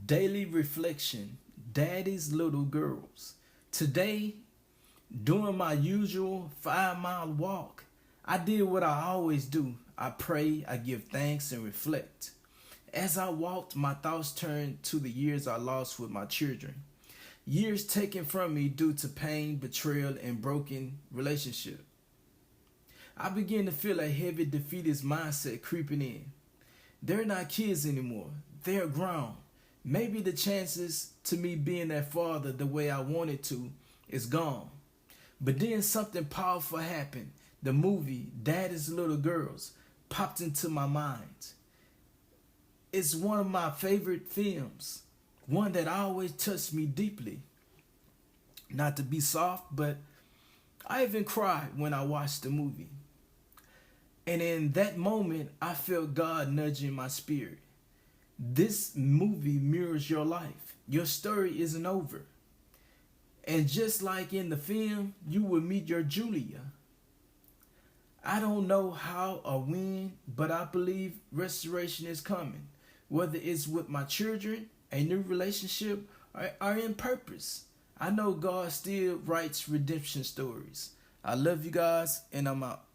Daily reflection, daddy's little girls. Today, during my usual 5 mile walk, I did what I always do. I pray, I give thanks, and reflect. As I walked, my thoughts turned to the years I lost with my children. Years taken from me due to pain, betrayal, and broken relationship. I began to feel a heavy defeatist mindset creeping in. They're not kids anymore. They're grown. Maybe the chances to me being their father the way I wanted to is gone. But then something powerful happened. The movie Daddy's Little Girls popped into my mind. It's one of my favorite films, one that always touched me deeply. Not to be soft, but I even cried when I watched the movie. And in that moment, I felt God nudging my spirit. This movie mirrors your life. Your story isn't over. And just like in the film, you will meet your Julia. I don't know how or when, but I believe restoration is coming. Whether it's with my children, a new relationship, or in purpose. I know God still writes redemption stories. I love you guys, and I'm out.